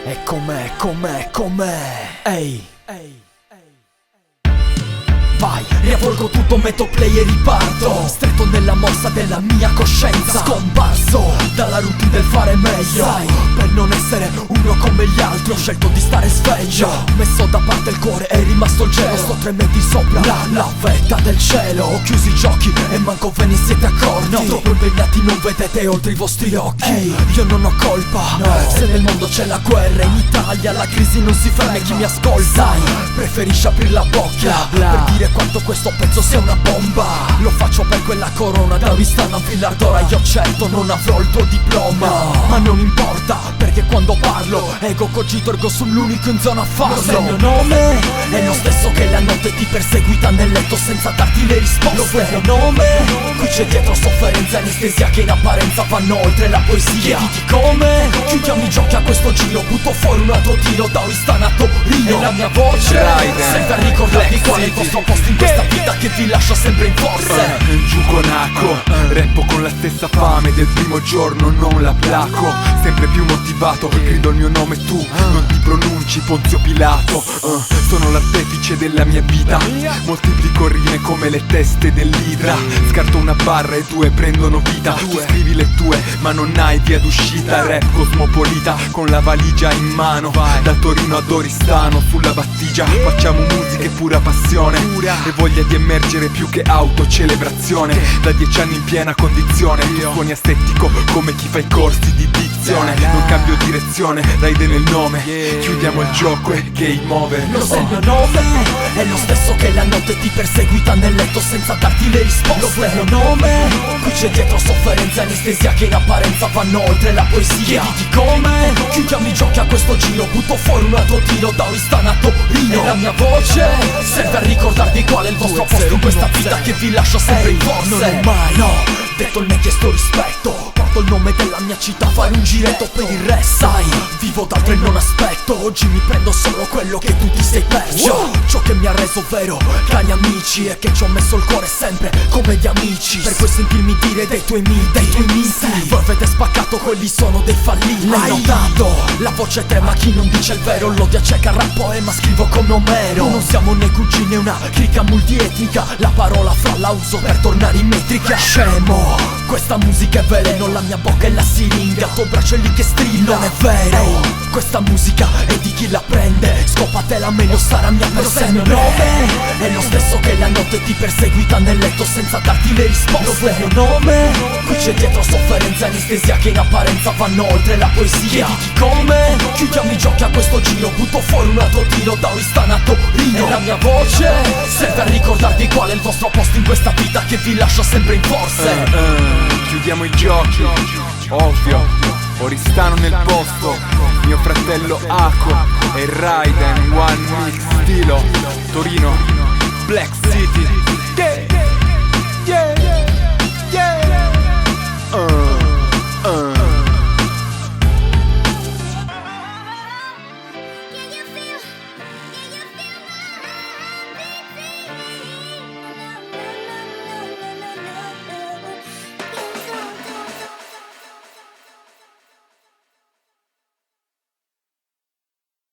E com'è, ehi. Vai, riavvolgo tutto, metto play e riparto, stretto nella morsa della mia coscienza, scomparso dalla routine del fare meglio. Sai, per non essere uno come gli altri ho scelto di stare sveglio. Ho messo da parte il cuore, è rimasto il gelo. Sto 3 metri sopra la vetta del cielo. Ho chiuso i giochi e manco ve ne siete accorti. No, troppo impegnati, non vedete oltre i vostri occhi. Ehi, io non ho colpa, no. Se nel mondo c'è la guerra, in Italia la crisi non si ferma e chi mi ascolta, sai, preferisce aprire la bocca per dire quanto questo pezzo sia una bomba. Lo faccio per quella corona da Oristano a Villar d'Ora. Io certo non avrò il tuo diploma, ma non importa, perché quando parlo ego cogito ergo sull'unico in zona fallo. Se il mio nome è lo stesso che la notte ti perseguita nel letto senza darti le risposte. Lo vuoi il mio nome? Qui c'è dietro sofferenza e anestesia che in apparenza vanno oltre la poesia. Chiediti come chiudiamo i giochi a questo giro. Butto fuori un altro tiro da Oristano a Torino. E la mia voce serve a ricordarvi qual è il vostro posto in questa vita che vi lascia sempre in forze. Giù con Aco, rappo con la stessa fame del primo giorno, non la placo. Sempre più motivato, grido il mio nome e tu non ti pronunci Ponzio Pilato. Sono l'artefice della mia vita, moltiplico rime come le teste dell'idra. Scarto una barra e 2 prendono vita. Tu scrivi le tue ma non hai via d'uscita. Rap cosmopolita con la valigia in mano, da Torino ad Oristano sulla battigia. Facciamo musica e pura passione e voglia di emergere più che autocelebrazione. Da 10 anni in piena condizione, tu suoni astetico come chi fa i corsi di dizione. Non cambio direzione, ride nel nome, chiudiamo il gioco e game over. Lo sai il mio nome è lo stesso che la notte ti perseguita nel letto senza darti le risposte. Lo vuoi il mio nome? Qui c'è dietro sofferenza e anestesia che in apparenza vanno oltre la poesia. Chiediti come chiudiamo i giochi a questo giro. Butto fuori un altro tiro da Oristano a Torino. E la mia voce serve a ricordarvi qual è il vostro posto in questa vita che vi lascia sempre in forze. Non è mai, no, detto il mi ha chiesto rispetto. Porto il nome della mia città, fare un giretto per il resto. Sai, vivo d'altro e non aspetto. Oggi mi prendo solo quello che tu ti sei perso. Ciò che mi ha reso vero, cari amici, è che ci ho messo il cuore sempre come gli amici. Per poi sentirmi dire dei tuoi miti. Voi avete spaccato, quelli sono dei falliti. L'hai notato? La voce trema, chi non dice il vero l'odia cieca, rap poema, scrivo come Omero. Non siamo né cugini, una clica multietnica. La parola fra la uso per tornare in metrica. Scemo, questa musica è veleno, la mia bocca è la siringa, tuo braccio è lì che strilla. Non è vero, questa musica è di chi la prende, scopatela meglio, sarà mia per sempre. Il mio nome è lo stesso che la notte ti perseguita nel letto senza darti le risposte. Lo vuoi il mio nome? Qui c'è dietro sofferenza e anestesia che in apparenza vanno oltre la poesia. Chiediti come chiudiamo i giochi a questo giro. Butto fuori un altro tiro da Oristano a Torino. E la mia voce serve a ricordarvi qual è il vostro posto in questa vita che vi lascia sempre in forze. Chiudiamo i giochi, ovvio, Oristano nel posto, mio fratello Aco e Raiden, One Mix stilo, Torino, Black City.